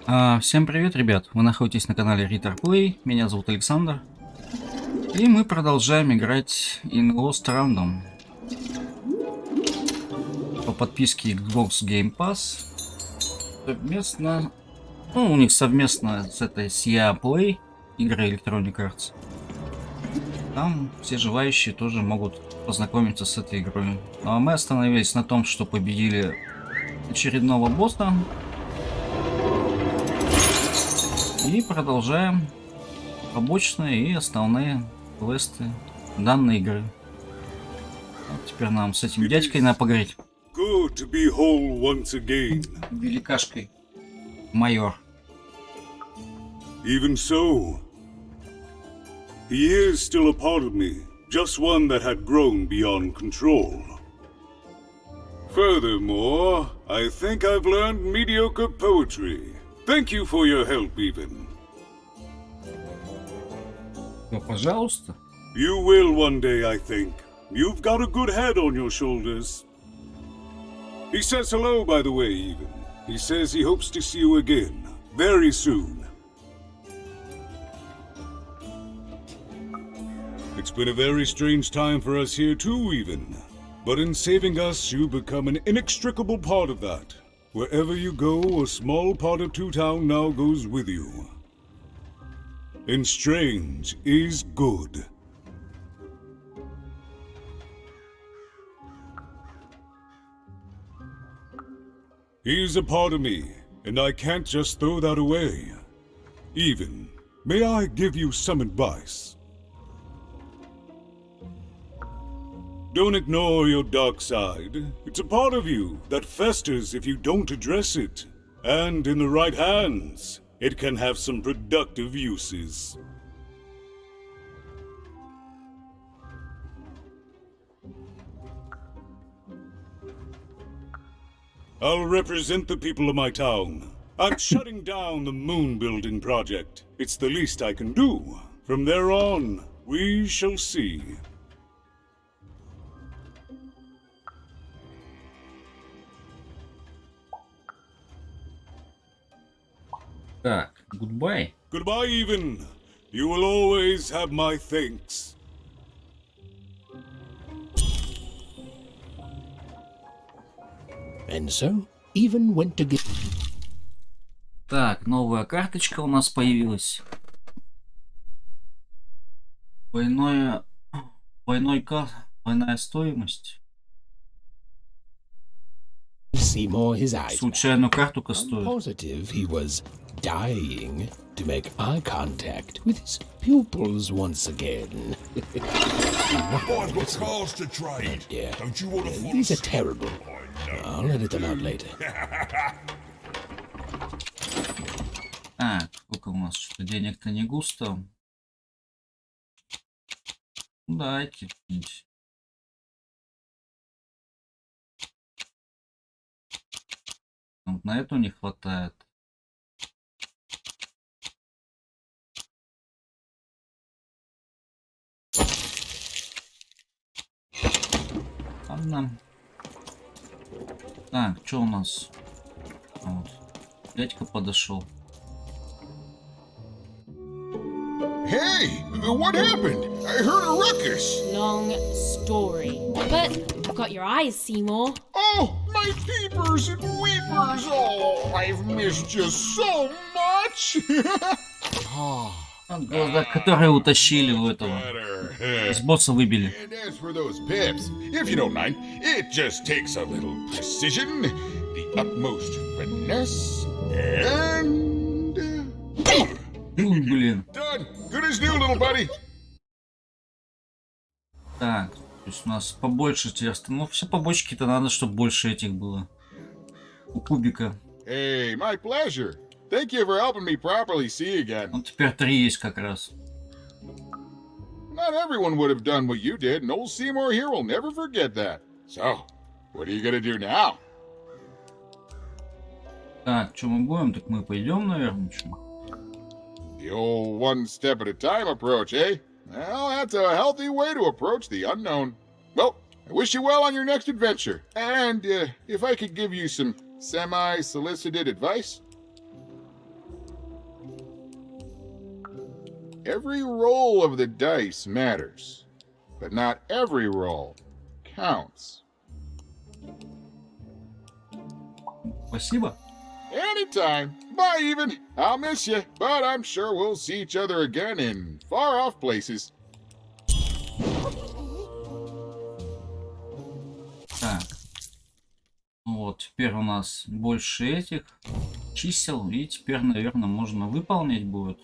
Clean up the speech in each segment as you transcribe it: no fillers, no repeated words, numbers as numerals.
Всем привет, ребят! Вы находитесь на канале Ritor Play, меня зовут Александр. И мы продолжаем играть in Lost Random. По подписке Xbox Game Pass. Совместно... Ну, у них совместно с этой Серия Play, игры Electronic Arts. Там все желающие тоже могут познакомиться с этой игрой. Ну, а мы остановились на том, что победили очередного босса. И продолжаем побочные и основные квесты данной игры. Вот теперь нам с этим дядькой надо поговорить. Великашкой. Майор. Even so, he is still a part of me, just one that had grown beyond control. Furthermore, I think I've learned mediocre poetry. Thank you for your help, even. Ну, пожалуйста. You will one day, I think. You've got a good head on your shoulders. He says hello, by the way, even. He says he hopes to see you again, very soon. It's been a very strange time for us here too, even. But in saving us, you become an inextricable part of that. Wherever you go, a small part of Two Town now goes with you. And strange is good. He's a part of me, and I can't just throw that away. Even, may I give you some advice? Don't ignore your dark side. It's a part of you that festers if you don't address it. And in the right hands, it can have some productive uses. I'll represent the people of my town. I'm shutting down the moon building project. It's the least I can do. From there on, we shall see. Так, goodbye. Goodbye, even. You will always have my thanks. And so, even went to get... Так, новая карточка у нас появилась. Двойная стоимость. Seymour his eyes. Случайную карту I'm стоит. positive he was dying to make eye contact with his pupils once again. I've got cars to trade. Yeah. Don't you want to follow These are suit? terrible. I'll edit them out later. Так, сколько у нас? Что денег-то не густо. Ну, дайте. Вот на эту не хватает. Ладно. Так, что у нас? Вот. Дядька подошел. Hey, what happened? I heard a ruckus. Long story. But I've got your eyes, Seymour. Oh, my peepers and weepers. Oh, I've missed you so much. Глаза, которые утащили у этого. С босса выбили. And as for those pips, if you don't mind, it just takes a little precision, the utmost finesse, and... Блин. done. Good as new, little buddy. Так, то есть у нас побольше теперь. Ну, все побочки-то надо, чтобы больше этих было. У кубика. Hey, my pleasure. Thank you for helping me properly see again. Ну, теперь 3 есть как раз. Not everyone would have done what you did, and old Seymour here will never forget that. So, what are you gonna do now? Так, что мы будем? Так мы пойдем, наверное, что? The old one step at a time approach, eh? Well, that's a healthy way to approach the unknown. Well, I wish you well on your next adventure. And if I could give you some semi-solicited advice? Every roll of the dice matters, but not every roll counts. Спасибо. Anytime. Bye, even. I'll miss you, but I'm sure we'll see each other again in far-off places. Так. Ну вот, теперь у нас больше этих чисел, и теперь, наверное, можно выполнить будет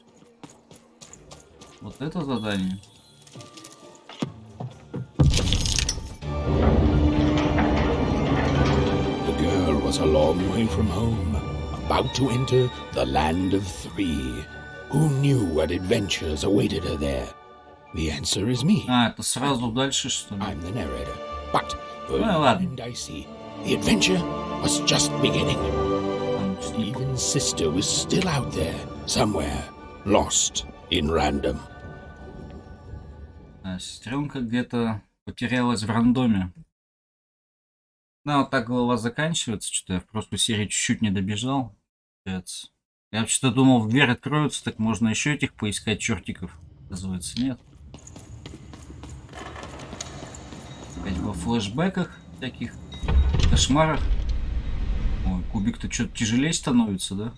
вот это задание. The girl was a long way from home, about to enter the land of three. Who knew what adventures awaited her there? The answer is me. А, это сразу дальше, что ли? I'm the narrator. But Well, and dicey, the adventure was just beginning. Там Stephen's sister was still out there, somewhere, lost in random. А, сестренка где-то потерялась в рандоме. Ну, вот так глава заканчивается, что-то я в прошлой серии чуть-чуть не добежал. Получается. Я вообще-то думал, дверь откроется, так можно еще этих поискать чертиков. Оказывается, нет. Опять во флешбеках всяких, кошмарах. Ой, кубик-то что-то тяжелее становится, да?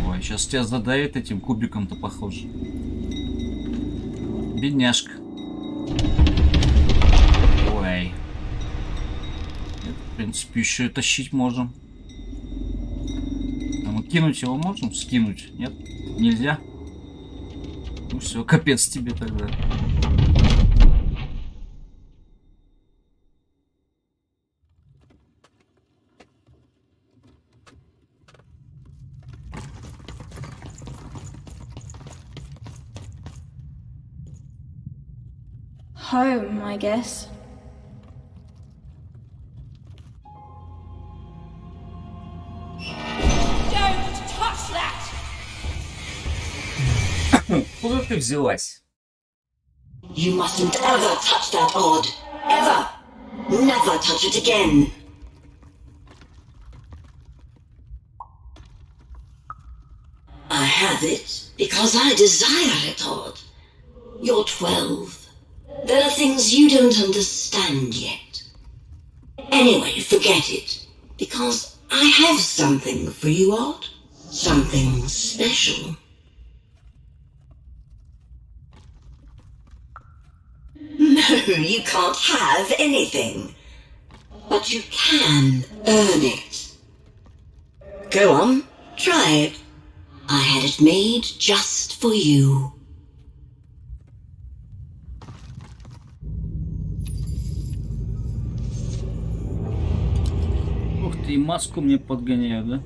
Ой, сейчас тебя задавит этим кубиком-то, похоже. Бедняжка. Ой. Это, в принципе, еще и тащить можем. А мы кинуть его можем? Скинуть? Нет? Нельзя? Ну все, капец тебе тогда. Home, I guess. Don't touch that! Куда ты взялась? You mustn't ever touch that odd. Ever. Never touch it again. I have it because I desire it, Odd. You're 12. There are things you don't understand yet. Anyway, forget it. Because I have something for you, Odd. Something special. No, you can't have anything. But you can earn it. Go on, try it. I had it made just for you. Ух ты, и маску мне подгоняют, да?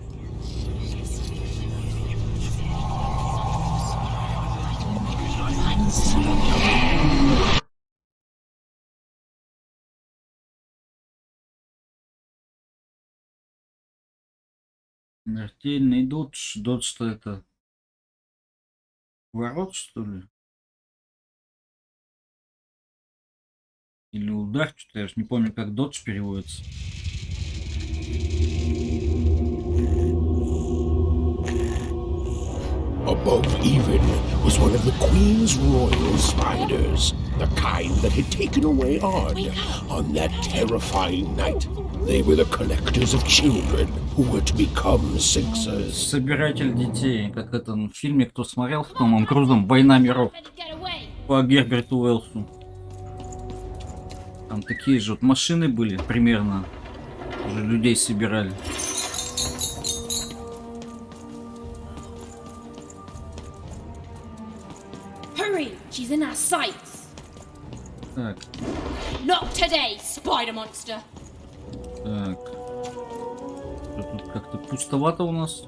Смертельный додж. Додж что это? Ворот, что ли? Или удар, что-то я же не помню, как додж переводится. Above even was one of the Queen's royal spiders, the kind that had taken away Odd on that terrifying night. They were the collectors of children who were to become sixers. Собиратель детей, как это в фильме, кто смотрел с Томом Крузом, «Война миров» Better get away. по Герберту Уэллсу. Там такие же вот машины были, примерно. Уже людей собирали. Hurry! She's in our sights. Так, Not today, spider monster. так. Что тут как-то пустовато у нас.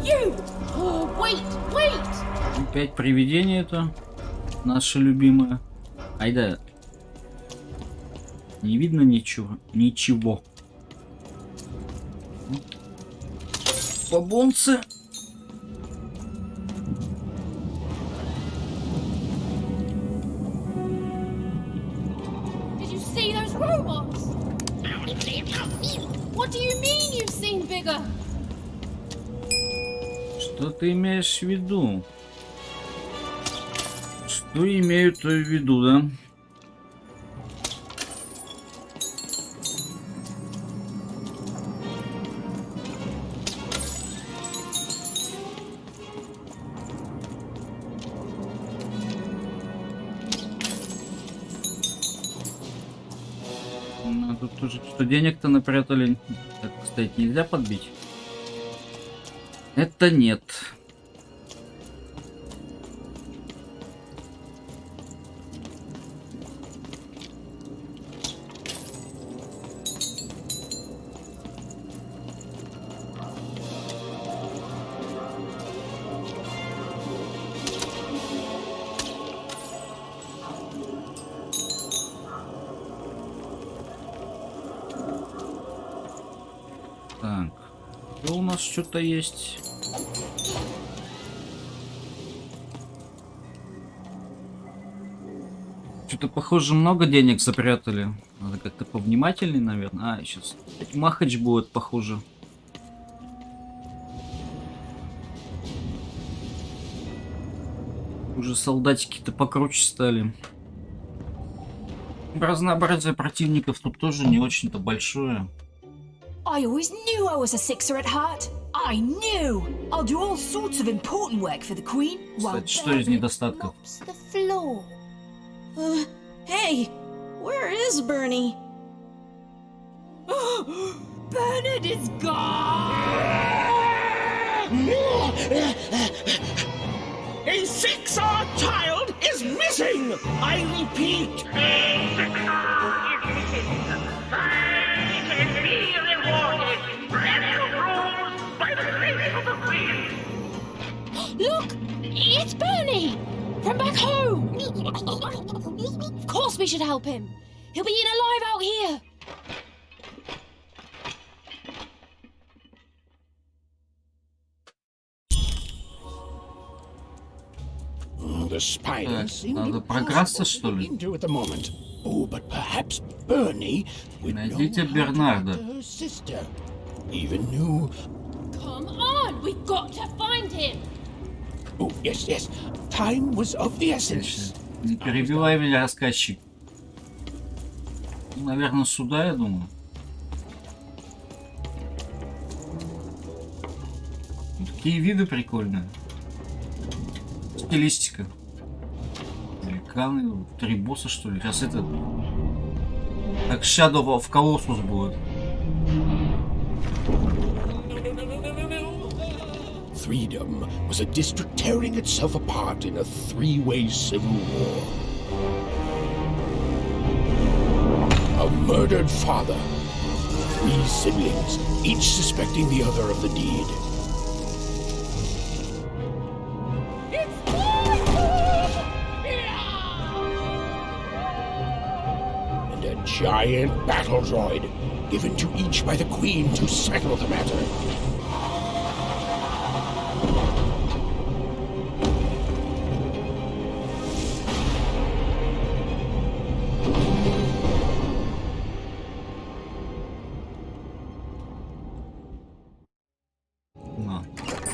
You! Oh, wait, wait! Опять привидение это. Наше любимое. Айда. Не видно ничего. Ничего. Бабонцы. robots. What do you mean you've seen bigger? Что ты имеешь в виду? Что имеют в виду, да? Ну, тут тоже что денег-то напрятали. Так, кстати, нельзя подбить? Это нет. Так, что у нас что-то есть? Что-то похоже много денег запрятали. Надо как-то повнимательней, наверное. А, сейчас махач будет, похоже. Уже солдатики-то покруче стали. Разнообразие противников тут тоже не очень-то большое. I always knew I was a sixer at heart. I knew! I'll do all sorts of important work for the Queen. Кстати, что из недостатков? Mops the floor. Hey! Where is Bernie? Bernard is gone! A six-odd child is missing! I repeat! Look! It's Bernie! From back home! Of course we should help him! He'll be eaten alive out here! The spiders seem надо impossible прокрасться, to что look ли? into at the moment. Oh, but perhaps Bernie would know Найдите how to Бернарда. talk to her sister. Even knew. Come on! We've got to find him! Oh, yes, yes. Time was of the essence. Не перебивай меня, рассказчик. Наверное, сюда, я думаю. Такие виды прикольные. Стилистика. Великаны, 3 босса, что ли? Сейчас это... Как Shadow of Colossus будет. Freedom was a district tearing itself apart in a three-way civil war. A murdered father, 3 siblings, each suspecting the other of the deed. And a giant battle droid, given to each by the Queen to settle the matter.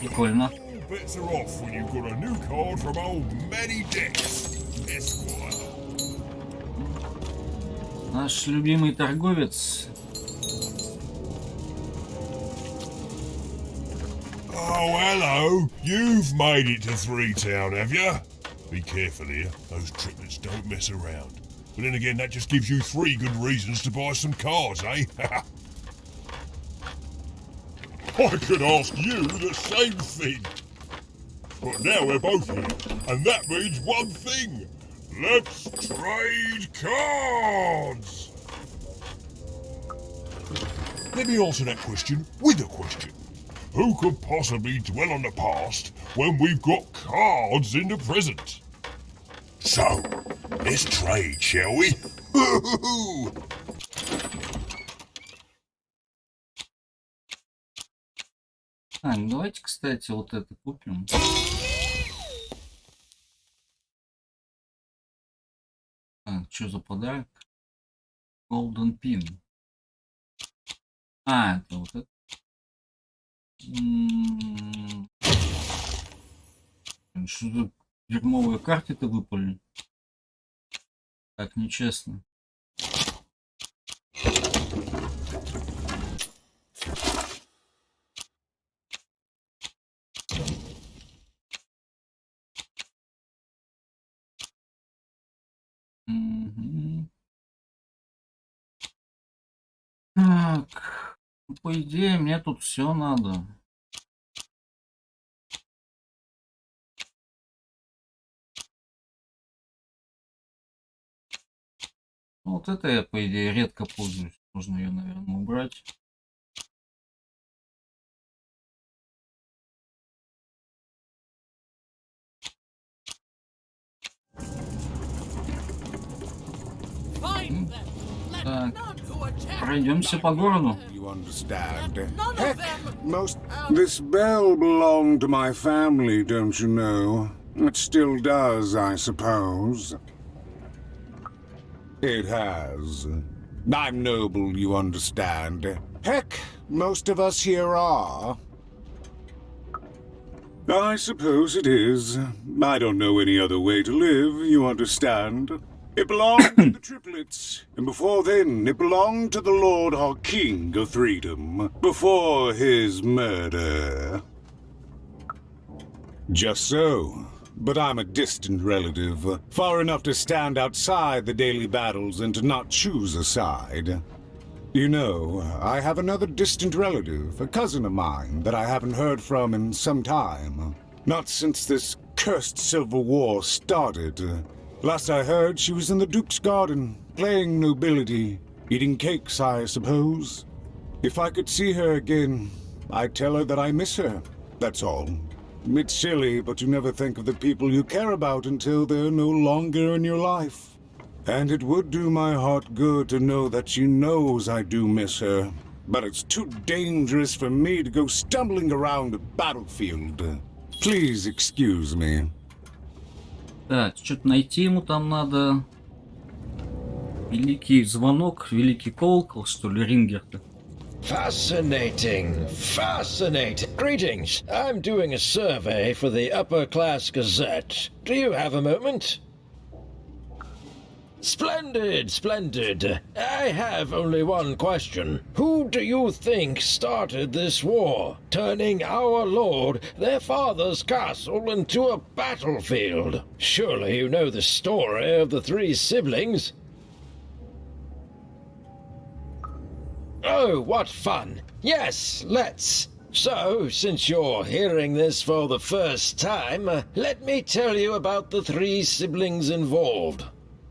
Прикольно. Bets are off when you've got a new card from old Manny Dex, Esquire. Наш любимый торговец. Oh, hello. You've made it to Three Town, have you? Be careful here. Those triplets don't mess around. But then again, that just gives you 3 good reasons to buy some cards, eh? I could ask you the same thing. But now we're both here, and that means one thing. Let's trade cards! Let me answer that question with a question. Who could possibly dwell on the past when we've got cards in the present? So, let's trade, shall we? Ну давайте, кстати, вот это купим. Так, что за подарок? Golden Pin. А, это вот это. Что за дерьмовые карты-то выпали? Так нечестно. Так, ну, по идее, мне тут все надо. Ну, вот это я, по идее, редко пользуюсь. Можно ее, наверное, убрать. Так, пройдемся по городу. You understand? Heck, most... This bell belonged to my family, don't you know? It still does, I suppose. It has. I'm noble, you understand. Heck, most of us here are. I suppose it is. I don't know any other way to live, you understand. It belonged to the triplets, and before then it belonged to the Lord our King of Freedom, before his murder. Just so. But I'm a distant relative, far enough to stand outside the daily battles and to not choose a side. You know, I have another distant relative, a cousin of mine, that I haven't heard from in some time. Not since this cursed Civil War started. Last I heard, she was in the Duke's garden, playing nobility, eating cakes, I suppose. If I could see her again, I'd tell her that I miss her, that's all. It's silly, but you never think of the people you care about until they're no longer in your life. And it would do my heart good to know that she knows I do miss her. But it's too dangerous for me to go stumbling around the battlefield. Please excuse me. Так, что-то найти ему там надо. Великий звонок, великий колокол, что ли, рингер-то. Fascinating, fascinating. Greetings. I'm doing a survey for the Upper Class Gazette. Do you have a moment? Splendid, splendid. I have only one question. Who do you think started this war, turning our lord, their father's castle, into a battlefield? Surely you know the story of the three siblings? Oh, what fun! Yes, let's! So, since you're hearing this for the first time, let me tell you about the three siblings involved.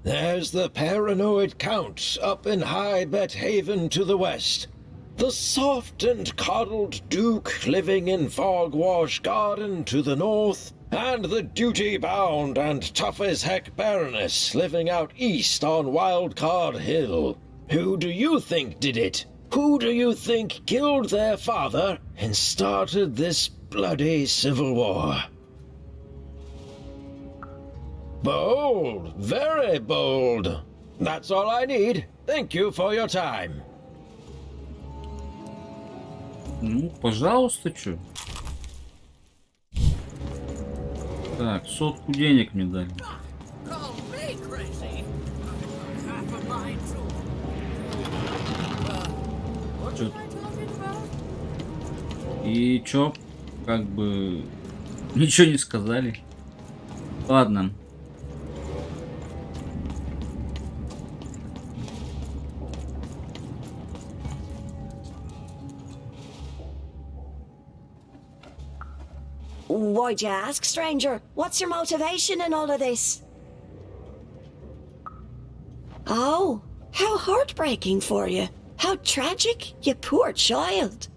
There's the paranoid Count up in High Bet Haven to the west. The soft and coddled Duke living in Fogwash Garden to the north. And the duty-bound and tough-as-heck Baroness living out east on Wildcard Hill. Who do you think did it? Who do you think killed their father and started this bloody civil war? Bold, very bold. That's all I need. Thank you for your time. Ну, пожалуйста, чё. Так, 100 денег мне дали. И чё? Как бы... Ничего не сказали. Ладно. Why'd you ask, stranger? What's your motivation in all of this? Oh, how heartbreaking for you. How tragic, you poor child.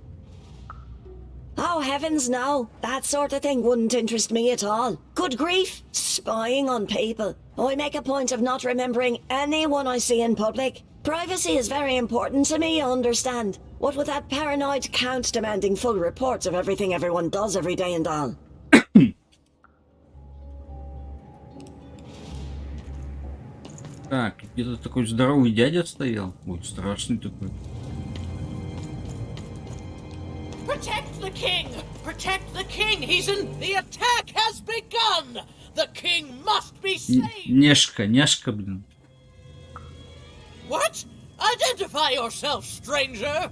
Oh, heavens no. That sort of thing wouldn't interest me at all. Good grief, spying on people. I make a point of not remembering anyone I see in public. Privacy is very important to me, you understand. What with that paranoid Count demanding full reports of everything everyone does every day and all. Так, где-то такой здоровый дядя стоял. Ой, страшный такой. Protect the king! Protect the king! He's in... The attack has begun! The king must be saved! Нешка, блин. What? Identify yourself, stranger!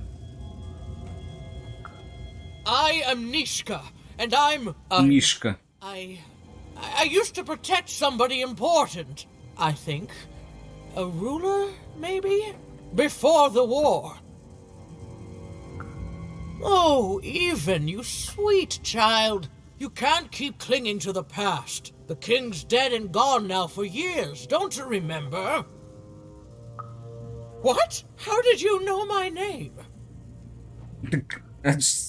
I am Nishka, and I'm... Мишка. I used to protect somebody important, I think. A ruler, maybe? Before the war. Oh, Even, you sweet child. You can't keep clinging to the past. The king's dead and gone now for years, don't you remember? What? How did you know my name?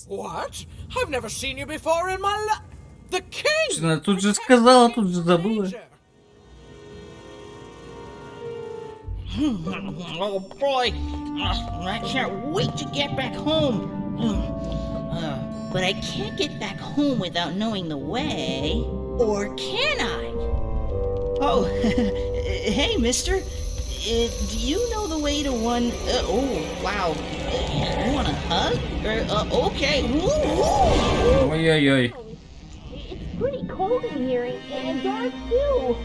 What? I've never seen you before in my life. The king! Она тут же сказала, тут же забыла. Oh boy, I can't wait to get back home. But I can't get back home without knowing the way. Or can I? Oh, hey, mister. Do you know the way to one... oh, wow. You want a hug? Okay. Ой-ой-ой. It's pretty cold in here and dark too.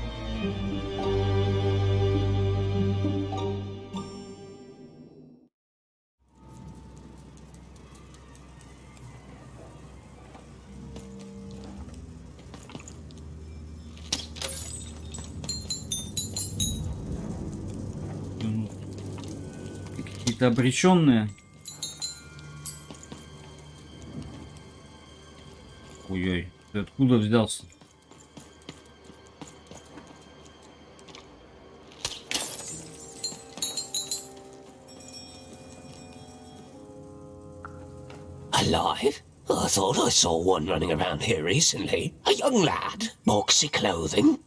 Какие-то обреченные. Ой-ой, ты откуда взялся? Alive? I thought I saw one running around here recently. A young lad, boxy clothing.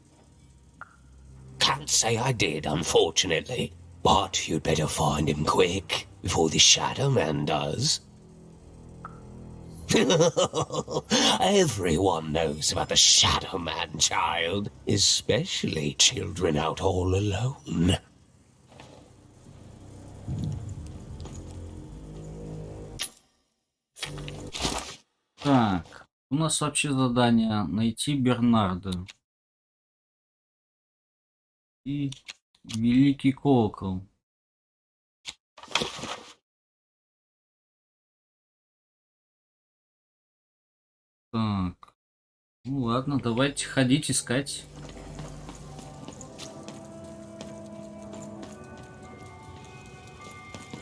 Can't say I did, unfortunately. But you'd better find him quick, before the Shadow Man does. Everyone knows about the Shadow Man, child. Especially children out all alone. Так, у нас вообще задание найти Бернарда. И Великий Колокол. Так. Ну ладно, давайте ходить искать.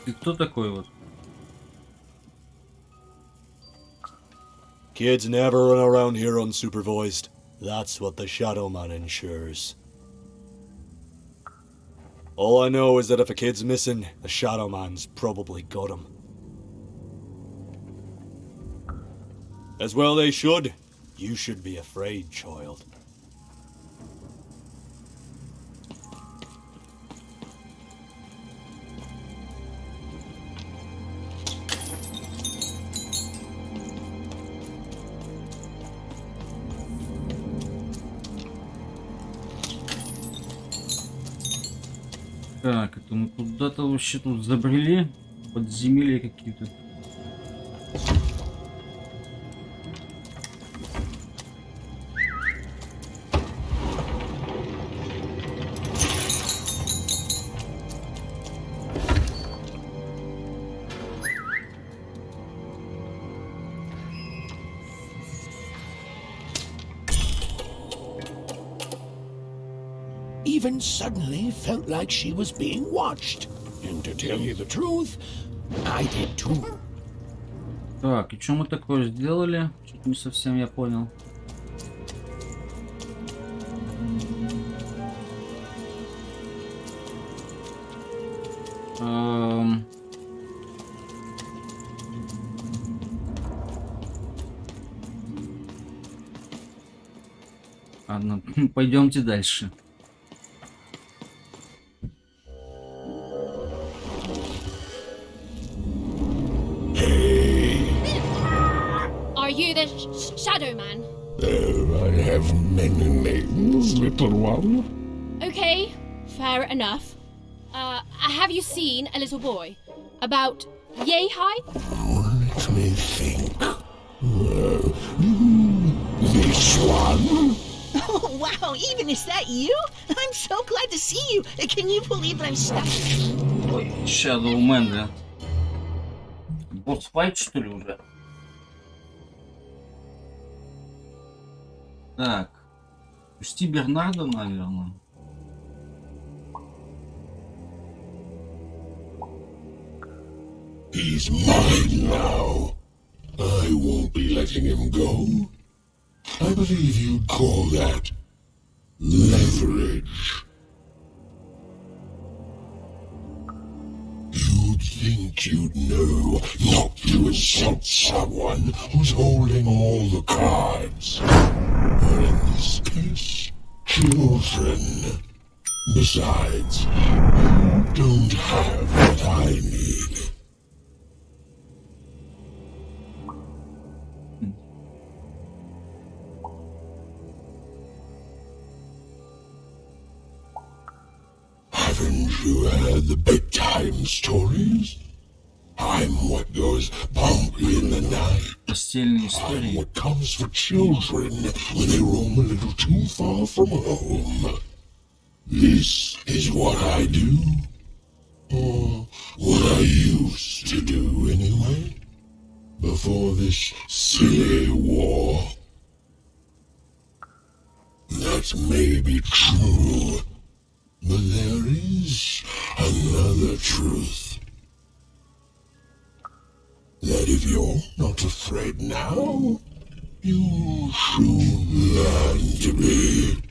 Ты кто такой вот? Kids never run around here unsupervised. That's what the Shadow Man ensures. All I know is that if a kid's missing, the Shadow Man's probably got him. As well they should. You should be afraid, child. Так, это мы куда-то вообще тут забрели. Подземелья какие-то. Even suddenly felt like she was being watched. And to tell you the truth, I did too. Так, и что мы такое сделали? Что-то не совсем я понял. Ладно, пойдемте дальше. Are you the Shadow Man? I have many names, little one. Okay, fair Fair enough. Have you seen a little boy? About yay high? Let me think. This one? Oh, wow, Even, is that you? I'm so glad to see you. Can you believe that I'm stuck? Ой, Shadowman, да. Босс-файт, что ли, уже? Так. Пусти Бернарда, наверное. He's mine now. I won't be letting him go. I believe you'd call that leverage. You'd think you'd know not to insult someone who's holding all the cards. Or in this case, children. Besides, you don't have what I need. Haven't you heard the bedtime stories? I'm what goes bump in the night. I'm what comes for children when they roam a little too far from home. This is what I do. Or what I used to do anyway. Before this silly war. That may be true. But there is another truth. That if you're not afraid now, you'll soon learn to be.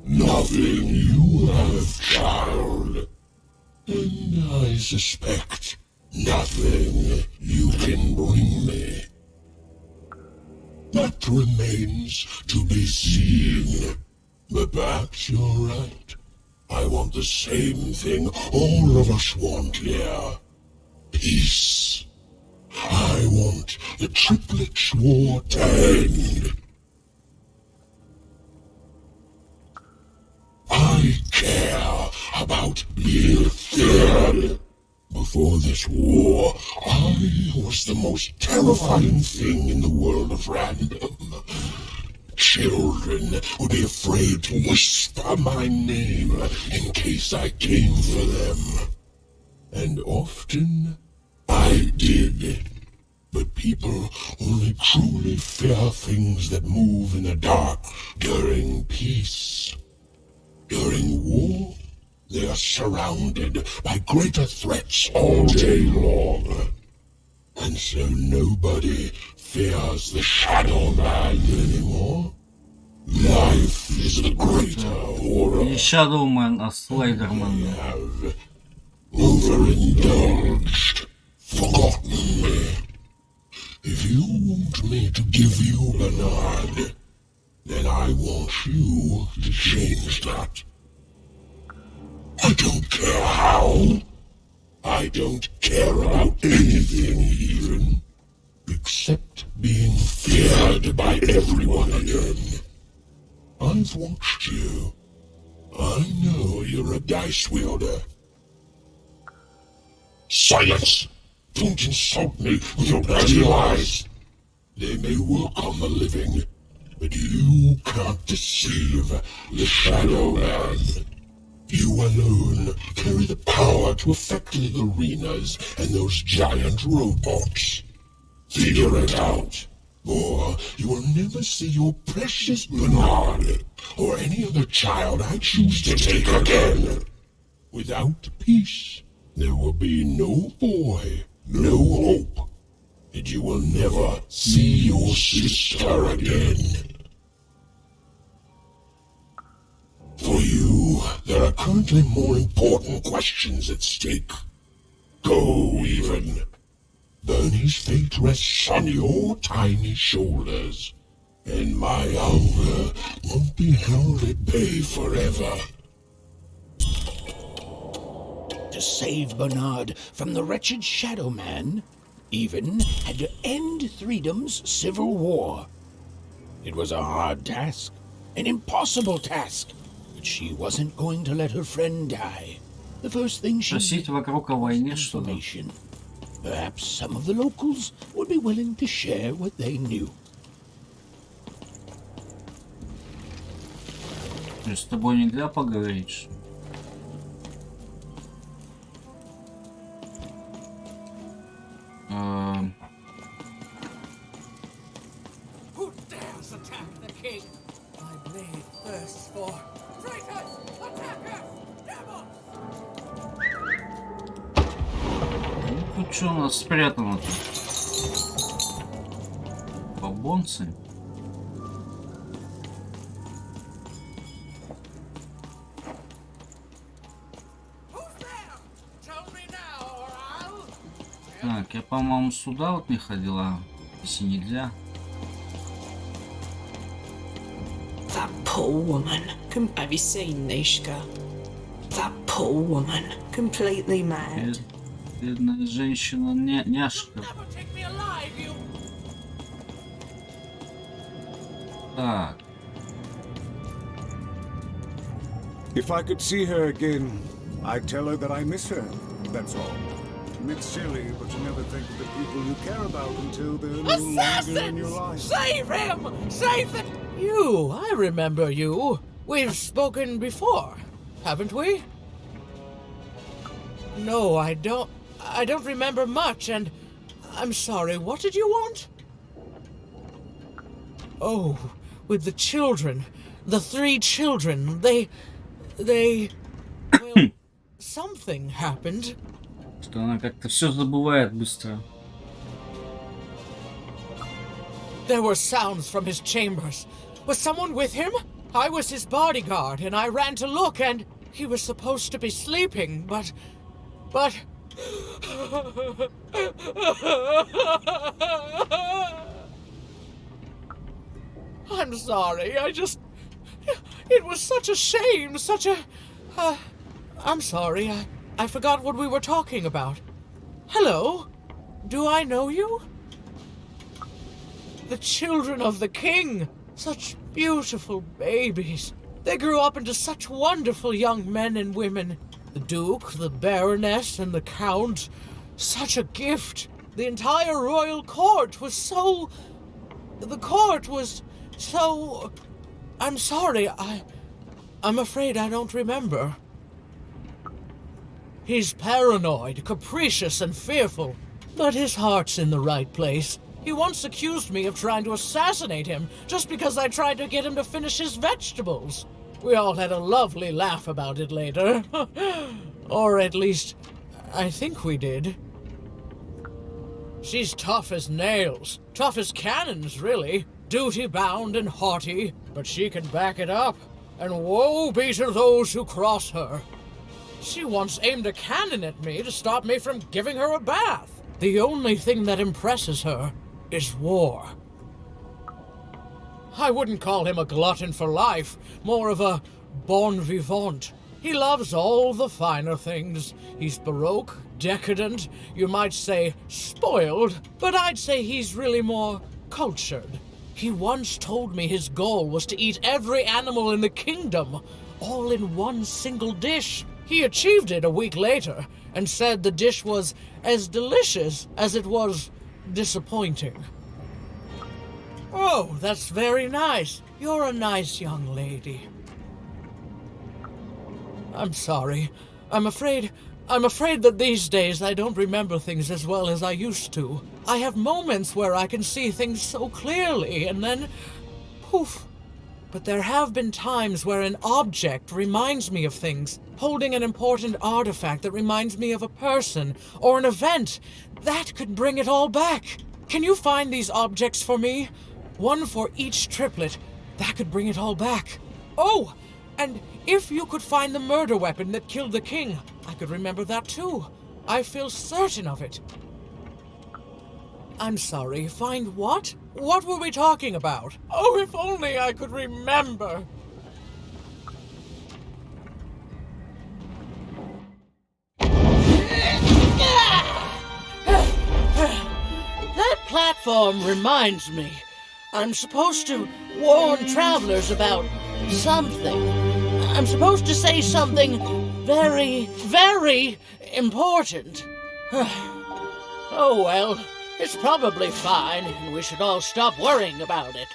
Nothing you have, child. And I suspect nothing you can bring me. That remains to be seen. But perhaps you're right. I want the same thing all of us want here. Peace. I want the triplets' war to end. I care about being feared. Before this war, I was the most terrifying thing in the world of random. Children would be afraid to whisper my name in case I came for them. And often I did. But people only truly fear things that move in the dark during peace. During war, they are surrounded by greater threats all day long. And so nobody fears the Shadow Man anymore. Life is the greater horror. Не Shadowman, а Sliderman. They have overindulged, forgotten me. If you want me to give you Bernard, then I want you to change that. I don't care how. I don't care about anything even, except being feared by everyone again. I've watched you. I know you're a dice wielder. Silence! Don't insult me with your bloody lies. They may work on the living, but you can't deceive the Shadow Man. You alone carry the power to affect the arenas and those giant robots. Figure it out, or you will never see your precious Bernard or any other child I choose to take again. Without peace, there will be no boy, no hope, and you will never see your sister again. For you, there are currently more important questions at stake. Go, even. Bernie's fate rests on your tiny shoulders, and my hunger won't be held at bay forever. To save Bernard from the wretched Shadow Man, Even had to end Threedom's civil war. It was a hard task, an impossible task, that she wasn't going to let her friend die. The first thing she Просить вокруг о войне что-то. Perhaps some of the locals would be willing to share what they knew. То есть с тобой нельзя поговорить? Who dares attack the king? My blade thirsts for traitors, attackers, devils! Ну тут что у нас спрятано тут? Бабонцы? Так, я, по-моему, сюда вот не ходила, если нельзя. That poor woman. Have you seen Nishka? That poor woman. Completely mad. Бедная женщина, няшка. Так. If I could see her again, I'd tell her that I miss her. That's all. It's silly, but you never think of the people you care about until they're no longer in your life. Save him! Save the... You, I remember you. We've spoken before, haven't we? No, I don't remember much, and I'm sorry. What did you want? Oh, with the children. The 3 children. They... Well, something happened. Что она как-то все забывает быстро. There were sounds from his chambers. Was someone with him? I was his bodyguard, and I ran to look, and he was supposed to be sleeping, but... I'm sorry, it was such a shame, such a... I'm sorry, I forgot what we were talking about. Hello? Do I know you? The children of the king! Such beautiful babies. They grew up into such wonderful young men and women. The Duke, the Baroness, and the Count. Such a gift. The entire royal court was so... The court was so... I'm sorry, I'm afraid I don't remember. He's paranoid, capricious, and fearful. But his heart's in the right place. He once accused me of trying to assassinate him just because I tried to get him to finish his vegetables. We all had a lovely laugh about it later. Or at least, I think we did. She's tough as nails. Tough as cannons, really. Duty-bound and haughty, but she can back it up. And woe be to those who cross her. She once aimed a cannon at me to stop me from giving her a bath. The only thing that impresses her is war. I wouldn't call him a glutton for life, more of a bon vivant. He loves all the finer things. He's baroque, decadent, you might say spoiled, but I'd say he's really more cultured. He once told me his goal was to eat every animal in the kingdom, all in one single dish. He achieved it a week later, and said the dish was as delicious as it was disappointing. Oh, that's very nice. You're a nice young lady. I'm sorry. I'm afraid that these days I don't remember things as well as I used to. I have moments where I can see things so clearly, and then poof. But there have been times where an object reminds me of things, holding an important artifact that reminds me of a person or an event. That could bring it all back. Can you find these objects for me? One for each triplet. That could bring it all back. Oh, and if you could find the murder weapon that killed the king, I could remember that too. I feel certain of it. I'm sorry, find what? What were we talking about? Oh, if only I could remember. That platform reminds me. I'm supposed to warn travelers about something. I'm supposed to say something very, very important. Oh well, it's probably fine, and we should all stop worrying about it.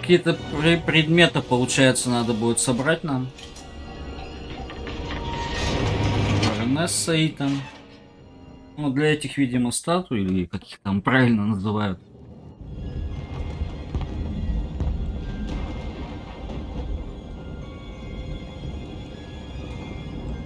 Какие-то предметы, получается, надо будет собрать нам. Баронесса и там. Ну, для этих, видимо, статуй, или как их там правильно называют.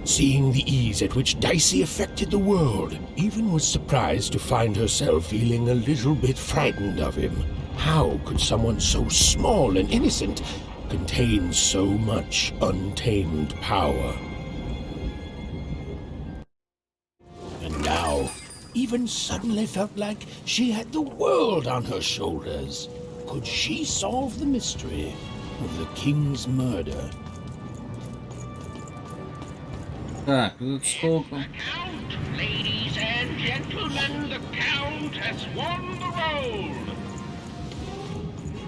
Seeing the ease at which Dicey affected the world, Even was surprised to find herself feeling a little bit frightened of him. How could someone so small and innocent contain so much untamed power? And now, Even suddenly felt like she had the world on her shoulders. Could she solve the mystery of the king's murder? Так, тут сколько? Ladies and gentlemen, the Count has won the roll.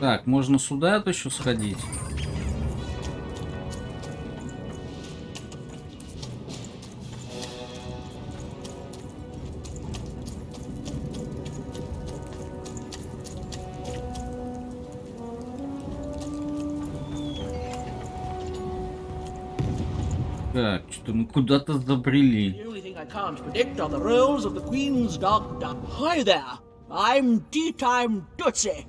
Так, можно сюда еще сходить. Так, что мы куда-то забрели. The only thing I can't predict are the rolls of the Queen's Dark Duck. Hi there, I'm Tea-Time Tootsie.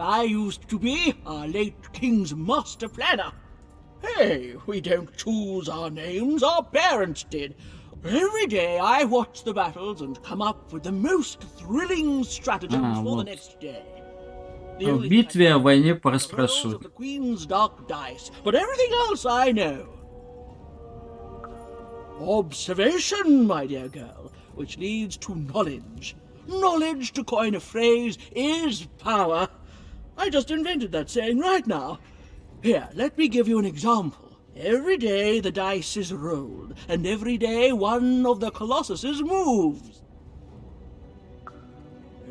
I used to be our late King's master planner. Hey, we don't choose our names, our parents did. Every day I watch the battles and come up with the most thrilling stratagems for the next day. В битве о войне порасспрашивают. The Queen's Dark Dice, but everything else I know. Observation, my dear girl, which leads to knowledge. Knowledge, to coin a phrase, is power. I just invented that saying right now. Here, let me give you an example. Every day the dice is rolled, and every day one of the colossuses moves.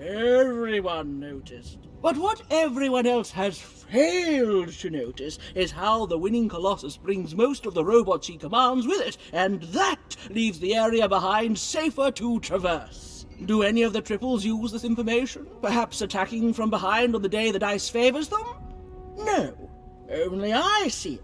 Everyone noticed. But what everyone else has failed to notice is how the winning Colossus brings most of the robots he commands with it, and that leaves the area behind safer to traverse. Do any of the triples use this information? Perhaps attacking from behind on the day the dice favors them? No, only I see it.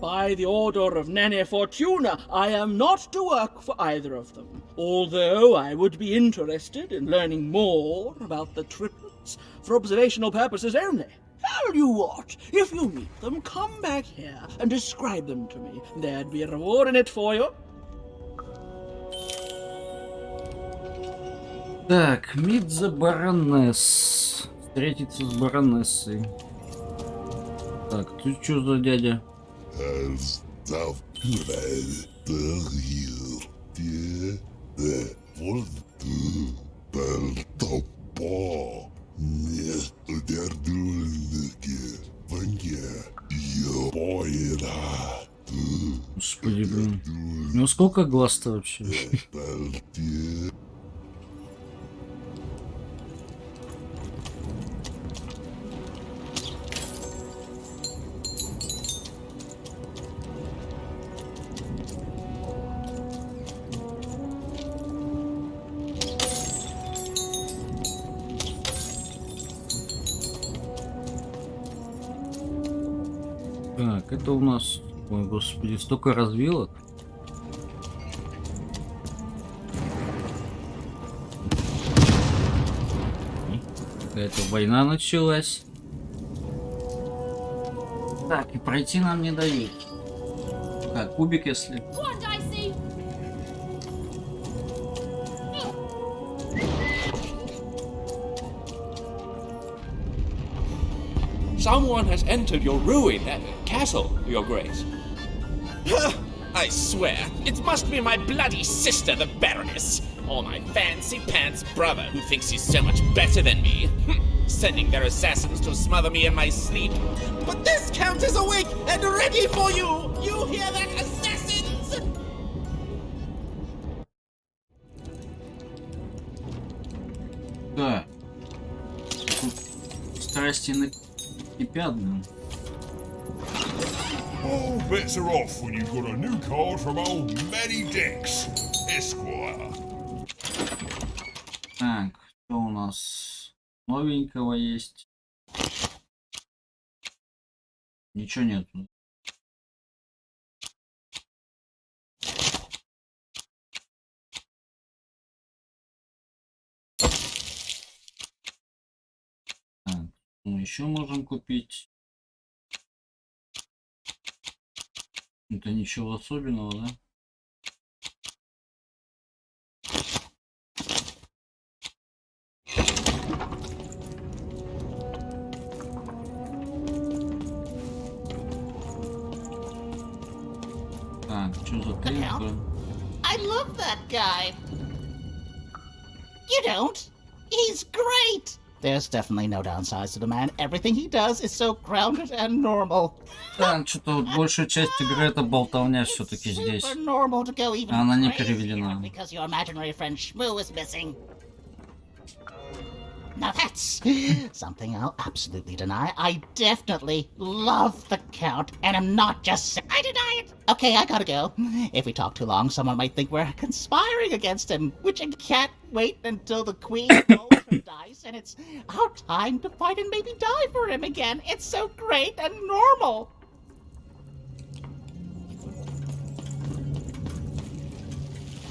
By the order of Nane Fortuna, I am not to work for either of them. Although I would be interested in learning more about the triplets for observational purposes only. Tell you what, if you meet them, come back here and describe them to me. There'd be a reward in it for you. Так, meet the Baroness. Встретиться с баронессой. Так, ты чё за дядя? Господи, блин. Ну сколько глаз-то вообще? Так, это у нас... Ой, господи, столько развилок. Какая-то война началась. Так, и пройти нам не дают. Так, кубик, если... Someone has entered your ruin castle, Your Grace. I swear, it must be my bloody sister, the Baroness. or my fancy pants brother who thinks he's so much better than me, sending their assassins to smother me in my sleep. But this count is awake and ready for you! You hear that, assassins? Да. Тут страсти накипят, блин. All bets are off when you've got a new card from old Manny Dex, Esquire. Так, что у нас новенького есть? Ничего нету. Так, ну еще можем купить. Это ничего особенного, да? Так, что за клейка? I love that guy. You don't? He's great. There's definitely no downsides to the man. Everything he does is so grounded and normal. Да, что-то вот большая часть игры это болтовня все-таки здесь. Она не переведена. Because your imaginary friend Shmoo is missing. Now that's something I'll absolutely deny. I definitely love the Count, and I'm not just I deny it! Okay, I gotta go. If we talk too long, someone might think we're conspiring against him, which I can't wait until the Queen rolls her dice, and it's our time to fight and maybe die for him again. It's so great and normal.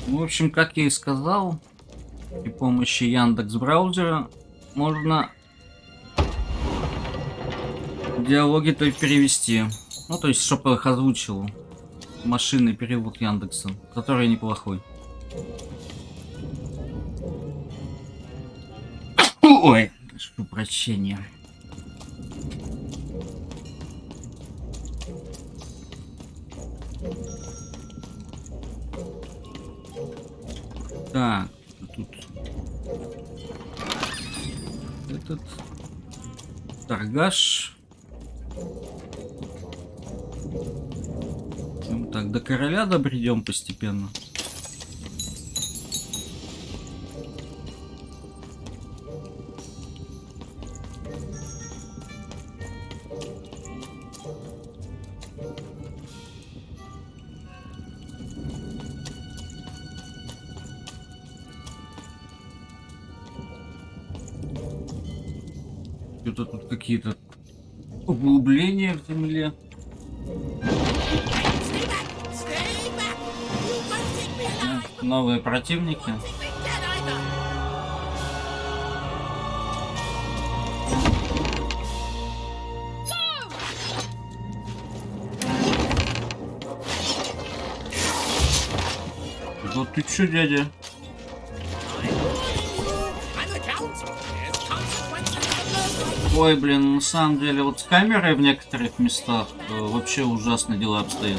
В общем, как я и сказал, при помощи Яндекс браузера можно диалоги-то перевести. Ну, то есть, чтобы их озвучил машинный перевод Яндекса, который неплохой. Ой, прошу прощения. Так, тут этот торгаш. Ну, так, до короля добредем постепенно. Что-то тут какие-то углубления в земле. Новые противники. Да ты чё, дядя? Ой, блин, на самом деле, вот с камерой в некоторых местах вообще ужасно дела обстоят.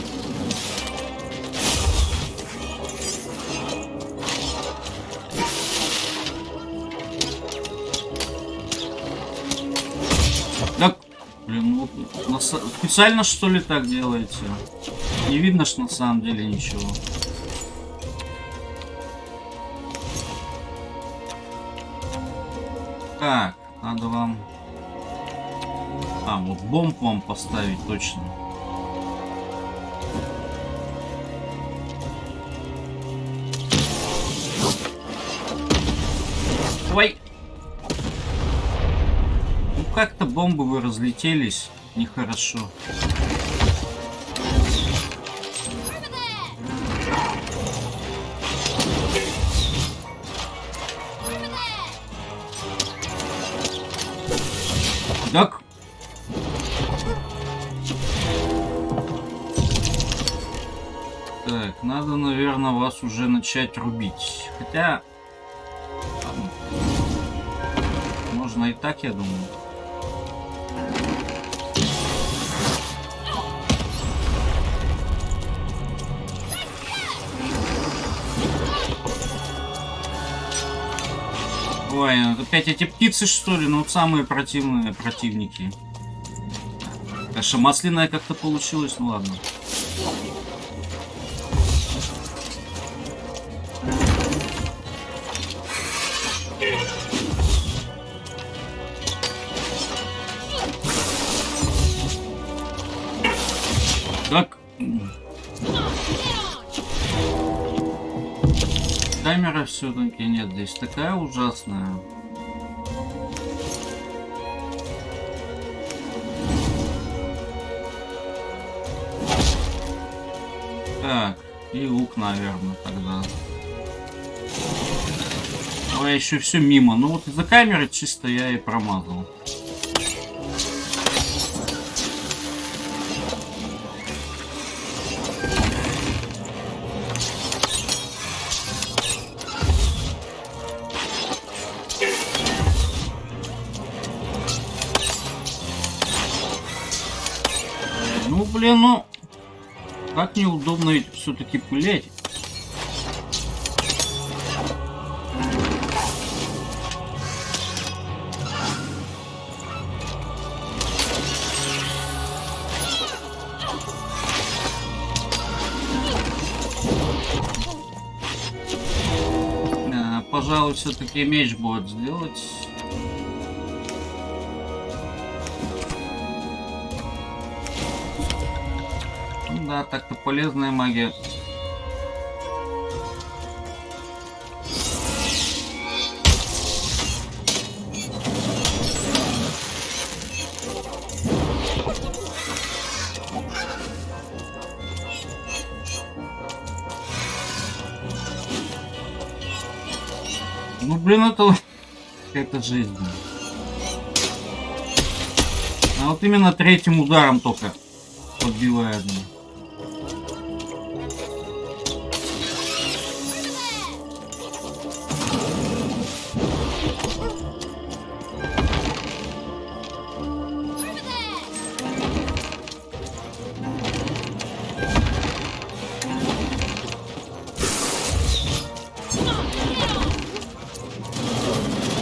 Так, блин, вот специально что ли так делаете? Не видно, что на самом деле ничего. Так, надо вам... А, вот бомб вам поставить точно. Ой! Ну как-то бомбы вы разлетелись. Нехорошо. Так. Так, надо, наверное, вас уже начать рубить. Хотя... Можно и так, я думаю. Ой, опять эти птицы, что ли? Ну, вот самые противные противники. Конечно, масляная как-то получилось, ну ладно. Так. Камера все-таки нет здесь такая ужасная. Так, и лук, наверное, тогда. А еще все мимо. Ну вот из-за камеры чисто я и промазал. Ну, блин, ну... Как неудобно ведь все-таки пулять. Пожалуй, все-таки меч будет сделать. Да, так-то полезная магия. Ну, блин, это жизнь. А вот именно третьим ударом только подбивает.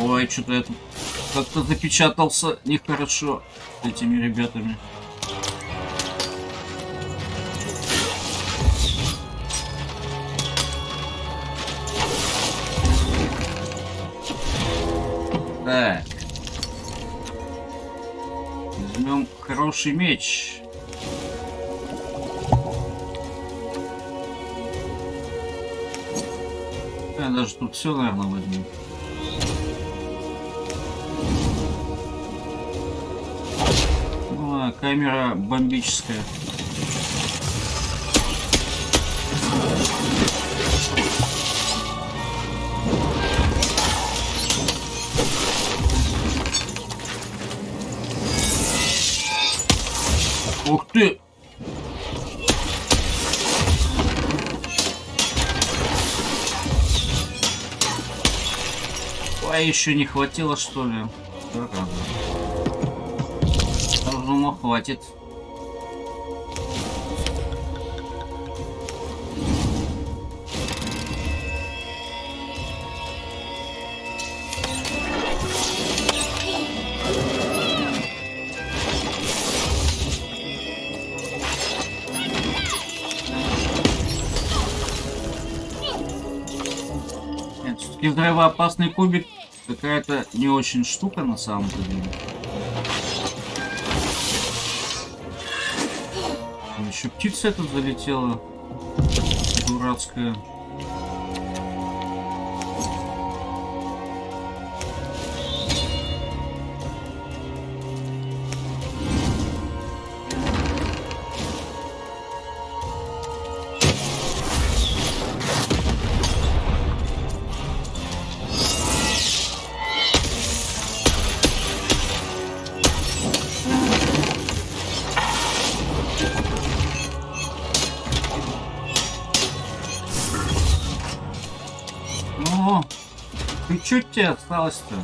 Ой, что-то я тут как-то запечатался нехорошо с этими ребятами. Так. Возьмем хороший меч. Я даже тут все, наверное, возьму. Ну, а камера бомбическая. Ух ты! Ой, еще не хватило, что ли? Должно хватит. И взрывоопасный кубик какая-то не очень штука на самом-то деле. Еще птица эта залетела. Дурацкая. Ну, чуть-чуть тебе осталось-то.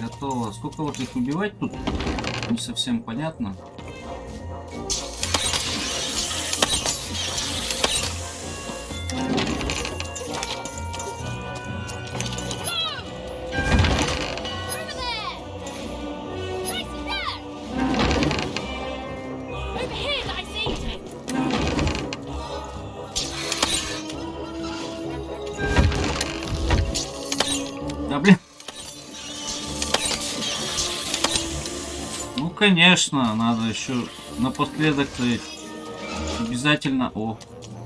Готово. Сколько вот их убивать тут? Не совсем понятно. конечно, надо еще напоследок обязательно... О,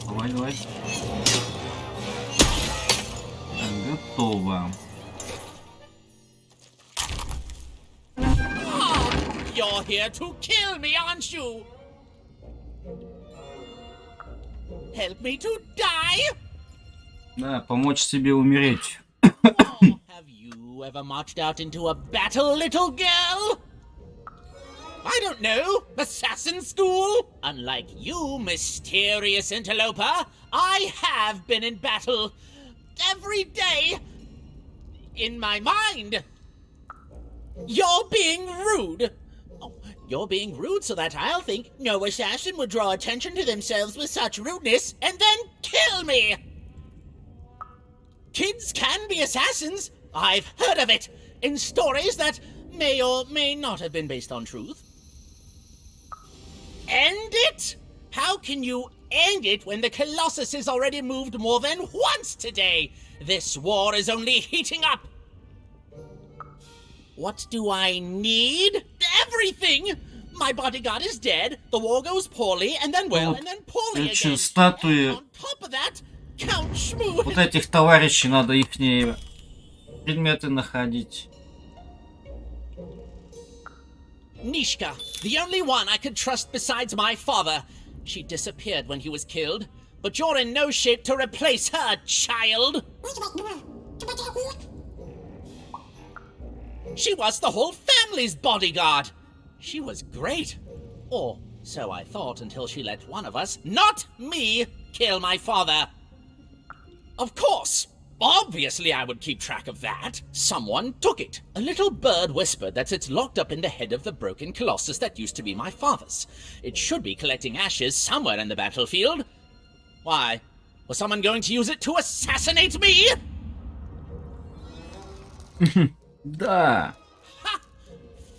давай. Так, готово. You're here to kill me, aren't you? Help me to die? Да, помочь себе умереть. Have you ever marched out into a battle, little girl? I don't know. Assassin school? Unlike you, mysterious interloper, I have been in battle. Every day. In my mind. You're being rude. Oh, you're being rude so that I'll think no assassin would draw attention to themselves with such rudeness and then kill me. Kids can be assassins. I've heard of it in stories that may or may not have been based on truth. End it? How can you end it when the Colossus has already moved more than once today? This war is only heating up. What do I need? Everything! My bodyguard is dead, the war goes poorly, and then well, and then poorly again. Статуи And on top of that, Count Shmoo... вот этих товарищей, надо ихние предметы находить. Nishka, the only one I could trust besides my father. She disappeared when he was killed, but you're in no shape to replace her, child. She was the whole family's bodyguard. She was great. Or so I thought until she let one of us, not me, kill my father. Of course. Obviously I would keep track of that. Someone took it. A little bird whispered that it's locked up in the head of the broken colossus that used to be my father's. It should be collecting ashes somewhere in the battlefield. Why? Was someone going to use it to assassinate me? Да. Ha!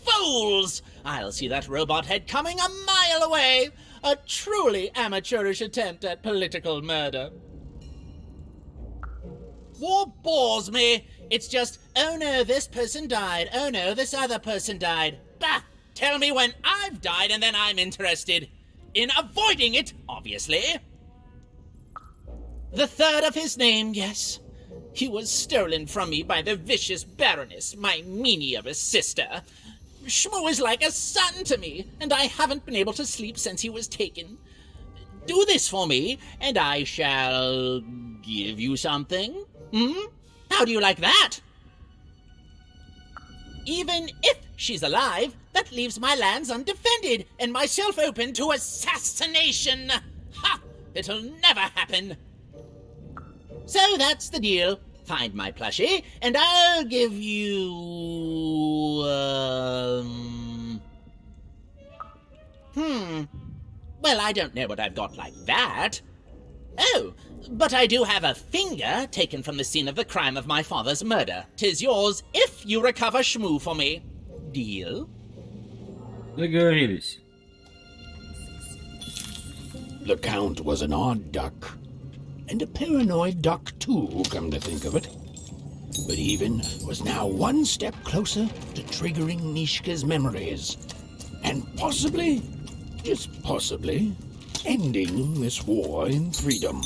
Fools! I'll see that robot head coming a mile away. A truly amateurish attempt at political murder. War bores me. It's just, oh no, this person died. Oh no, this other person died. Bah! Tell me when I've died and then I'm interested. In avoiding it, obviously. The third of his name, yes. He was stolen from me by the vicious Baroness, my meanie of a sister. Shmoo is like a son to me, and I haven't been able to sleep since he was taken. Do this for me, and I shall give you something. How do you like that? Even if she's alive, that leaves my lands undefended and myself open to assassination. Ha! It'll never happen. So that's the deal. Find my plushie, and I'll give you... Well, I don't know what I've got like that. Oh, but I do have a finger taken from the scene of the crime of my father's murder. 'Tis yours if you recover Shmoo for me. Deal? Договорились. The Count was an odd duck. And a paranoid duck too, come to think of it. But Even was now one step closer to triggering Nishka's memories. And possibly, just possibly, ending this war in freedom.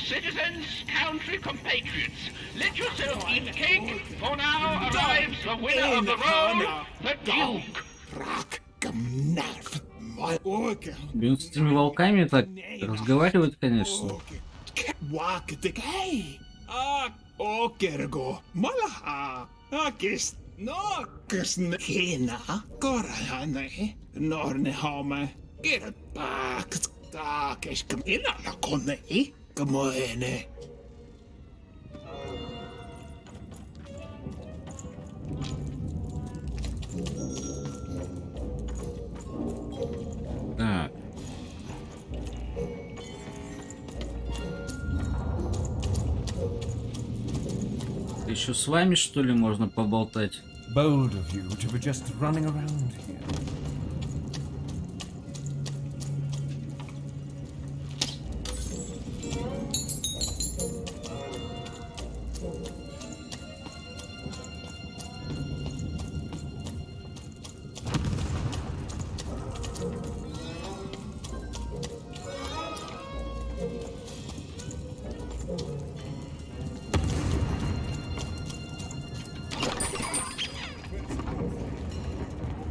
Citizens, country compatriots, let yourself eat cake, for now arrives the winner of the role, the Duke. Блин, с этими волками так разговаривают, конечно. Еще с вами, что ли, можно поболтать? Bold of you to be just running around here.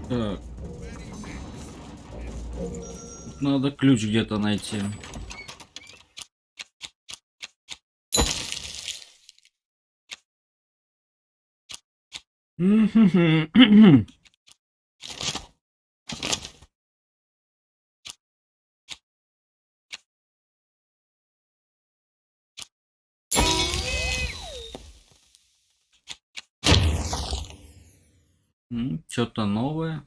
Так. Надо ключ где-то найти. Что-то новое.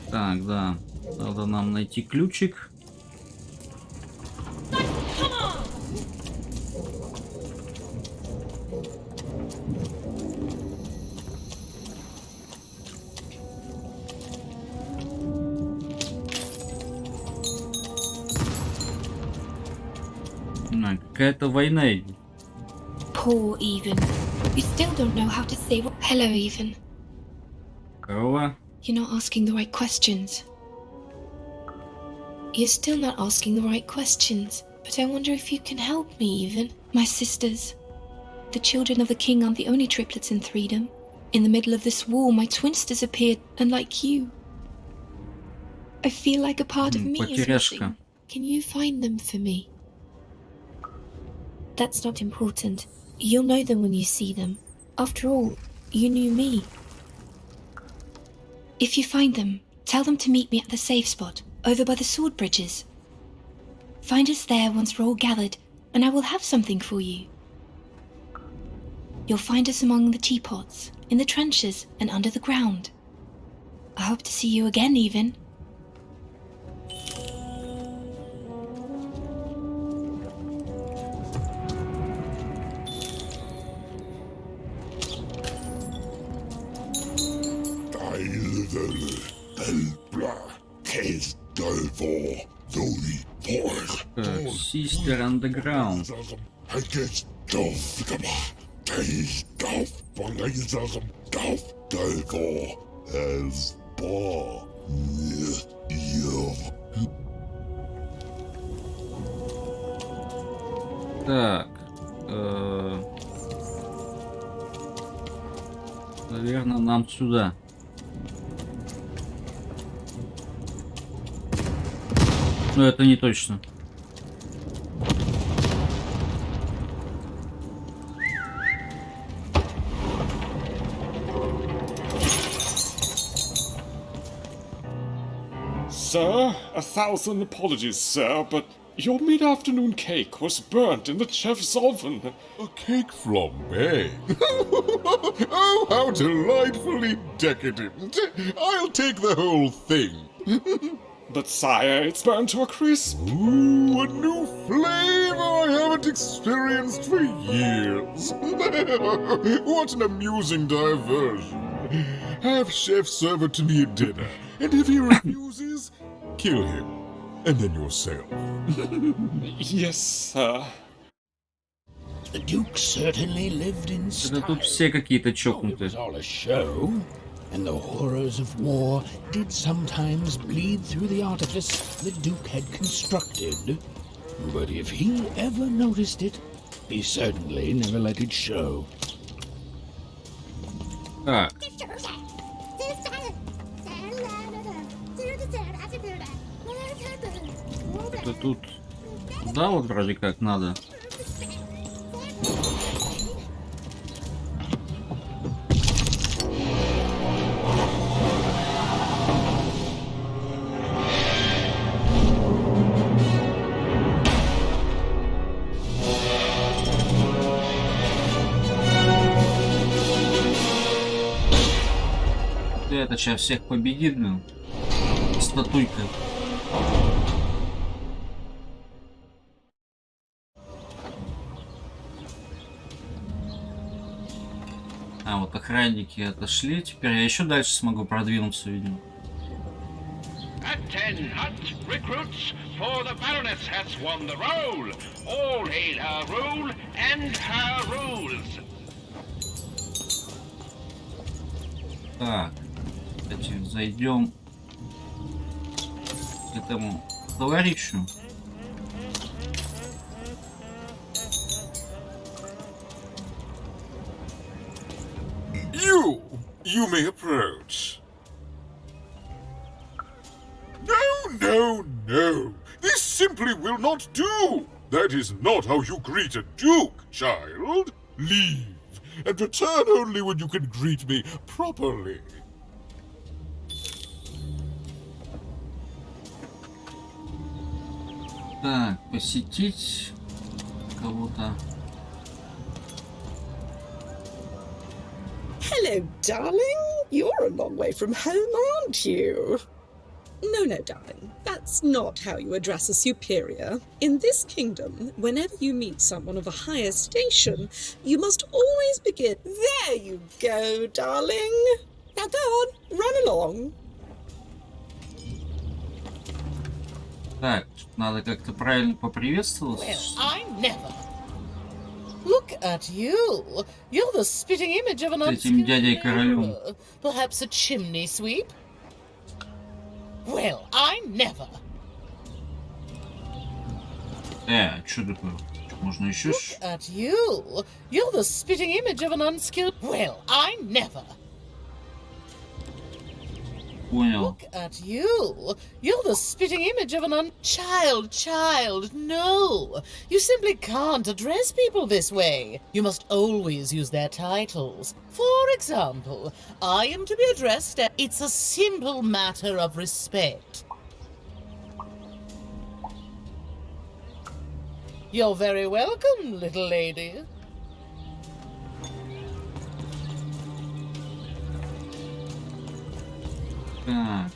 Так, да. Надо нам найти ключик. Какая-то война идет. Poor Even. You still don't know how to say what. Hello, Even. Корова. You're not asking the right questions. You're still not asking the right questions. But I wonder if you can help me, Even. My sisters. The children of the king aren't the only triplets in Freedom. In the middle of this war, my twins disappeared, and like you, I feel like a part of me is missing. Can you find them for me? That's not important. You'll know them when you see them. After all, you knew me. If you find them, tell them to meet me at the safe spot, over by the sword bridges. Find us there once we're all gathered, and I will have something for you. You'll find us among the teapots, in the trenches, and under the ground. I hope to see you again, Even. Sister Underground. Так. Наверное, нам сюда. Но это не точно. Sir, 1,000 apologies, sir, but your mid-afternoon cake was burnt in the chef's oven. A cake flambe? Oh, how delightfully decadent. I'll take the whole thing. But sire, it's burnt to a crisp. Ooh, a new flavor I haven't experienced for years. What an amusing diversion. Have chef serve it to me at dinner, and if he refuses, kill him, and then yourself. Yes, sir. The Duke certainly lived in style. Это тут все какие-то чокнутые. It was all a show, and the horrors of war did sometimes bleed through the artifice the Duke had constructed. But if he ever noticed it, he certainly never let it show. Так. Это тут... Да, вот вроде как надо. Это сейчас всех победит, блин. Статуйкой. А, вот охранники отошли. Теперь я еще дальше смогу продвинуться, видимо. At 10 hunt recruits, for the Baroness has won the roll. All hail her rule and her rules. Так, кстати, зайдем к этому товарищу. You may approach. No. This simply will not do. That is not how you greet a duke, child. Leave, and return only when you can greet me properly. Так, посетить кого-то. Hello, darling. You're a long way from home, aren't you? No, darling. That's not how you address a superior. In this kingdom, whenever you meet someone of a higher station, you must always begin. There you go, darling. Now go on, run along. Так, тут надо как-то правильно поприветствоваться. Well, I never. Look at you. You're the spitting image of an Этим дядей королем. Perhaps a chimney sweep? Well, I never. Что такое? Можно еще? Look at you. You're the spitting image of an unskilled. Well, I never. Понял. Look at you. You're the spitting image of an child. No. You simply can't address people this way. You must always use their titles. For example, I am to be addressed as... It's a simple matter of respect. You're very welcome, little lady. Так,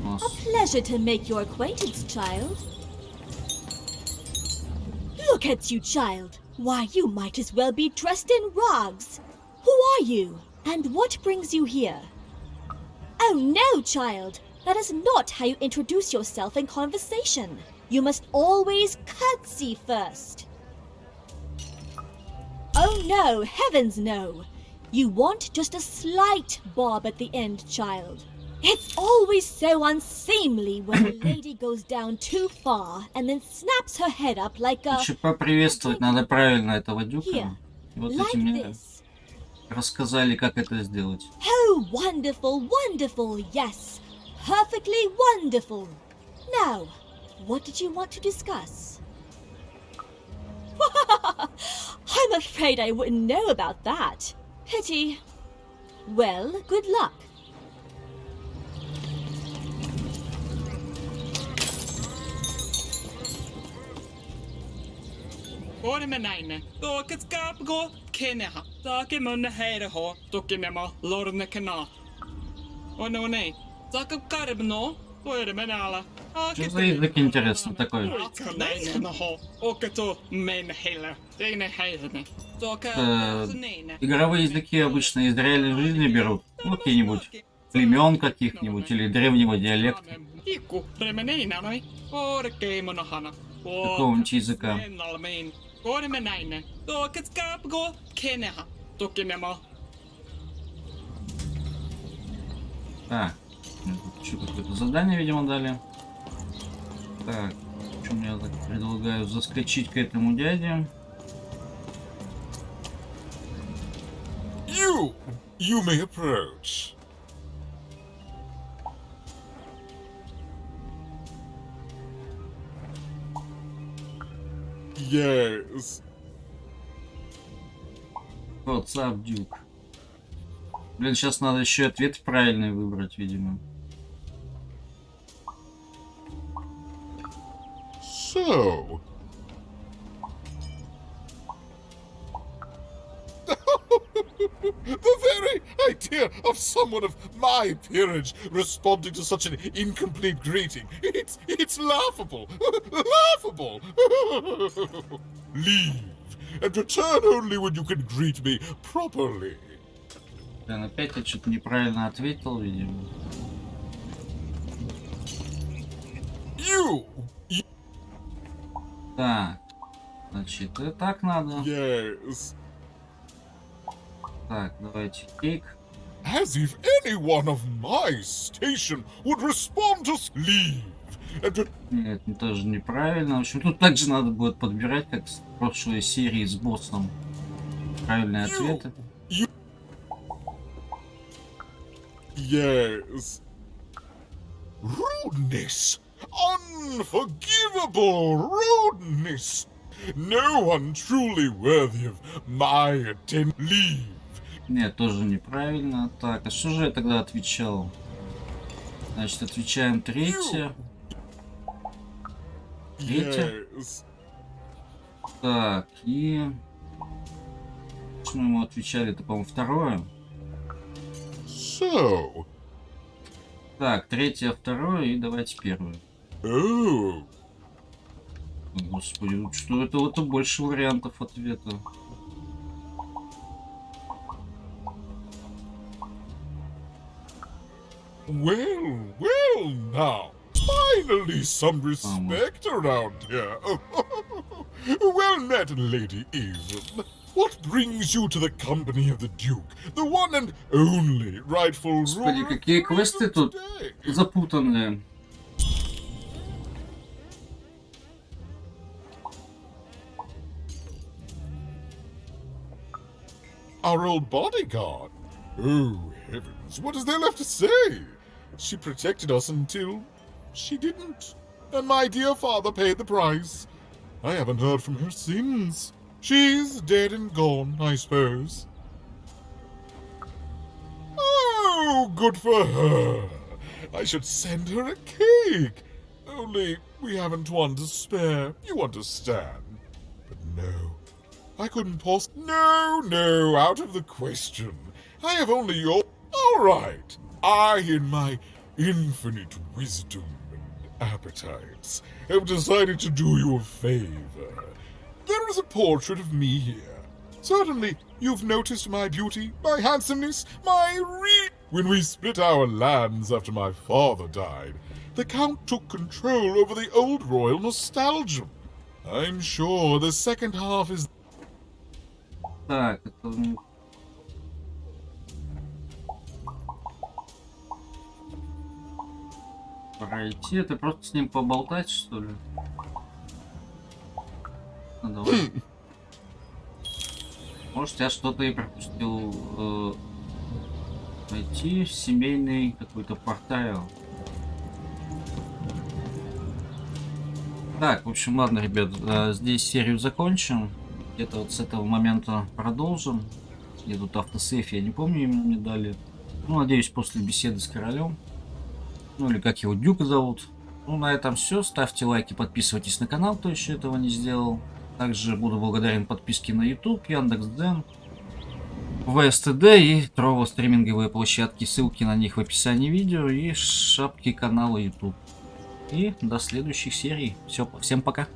A pleasure to make your acquaintance, child. Look at you, child. Why, you might as well be dressed in rags. Who are you? And what brings you here? Oh no, child. That is not how you introduce yourself in conversation. You must always curtsy first. Oh no, heavens no. You want just a slight bob at the end, child. It's always so unseemly when a lady goes down too far and then snaps her head up like a... Поприветствовать надо правильно этого дюка. Here, И вот like эти мне this. рассказали, как это сделать. Oh, wonderful, wonderful, yes. Perfectly wonderful. Now, what did you want to discuss? I'm afraid I wouldn't know about that. Pity. Well, good luck. Går med naine, doket skap gå, keneha, take munne heire ho, doke mema, lorne kana. O no nei, take karbno, ore menala. Что за язык интересный такой? Игровые языки обычно из реальной жизни берут. Ну, какие-нибудь племен каких-нибудь или древнего диалекта. Какого-нибудь языка. Так, еще какое-то задание, видимо, дали. Так, что мне так предлагаю заскочить к этому дяде. You may approach. Yes. What's up, Duke? Блин, сейчас надо еще ответ правильный выбрать, видимо. So. The very idea of someone of my peerage responding to such an incomplete greeting. It's laughable. Laughable. Leave and return only when you can greet me properly. Блин, опять я что-то неправильно ответил, видимо. Так, значит, и так надо. Yes. Так, давайте кейк. As if anyone of my station would respond to leave. Нет, тоже неправильно. В общем, тут также надо будет подбирать, как в прошлой серии с боссом. Правильные ответы. Yes. Rudeness. Unforgivable rudeness. No one truly worthy of my attention. Leave. Нет, тоже неправильно. Так, а что же я тогда отвечал? Значит, отвечаем третье. Третье. Yes. Так, и... Что мы ему отвечали? Это, по-моему, второе. So. Так, третье, второе и давайте первое. Oh. Господи, что это вот больше вариантов ответа. Well, well now. Finally some respect around here. Well met, Lady Eden. What brings you to the company of the Duke, the one and only rightful Господи, ruler? какие квесты тут запутанные. Our old bodyguard. Oh, heavens, what is there left to say? She protected us until she didn't. And my dear father paid the price. I haven't heard from her since. She's dead and gone, I suppose. Oh, good for her. I should send her a cake. Only we haven't one to spare, you understand. But no, I couldn't No, out of the question. I have only your... All right. I, in my infinite wisdom and appetites, have decided to do you a favor. There is a portrait of me here. Certainly, you've noticed my beauty, my handsomeness, When we split our lands after my father died, the Count took control over the old royal nostalgia. I'm sure the second half is... Так, это... Пройти, это просто с ним поболтать, что ли? Ну, давай. Может, я что-то и пропустил. Найти семейный какой-то портал. Так, в общем, ладно, ребят, здесь серию закончим. Где-то вот с этого момента продолжим. Где тут автосейф, я не помню, именно мне дали. Ну, надеюсь, после беседы с королем. Ну, или как его, Дюка зовут. Ну, на этом все. Ставьте лайки, подписывайтесь на канал, кто еще этого не сделал. Также буду благодарен подписке на YouTube, Яндекс.Дзен, ВСТД и Трово стриминговые площадки. Ссылки на них в описании видео и шапки канала YouTube. И до следующих серий. Все, всем пока.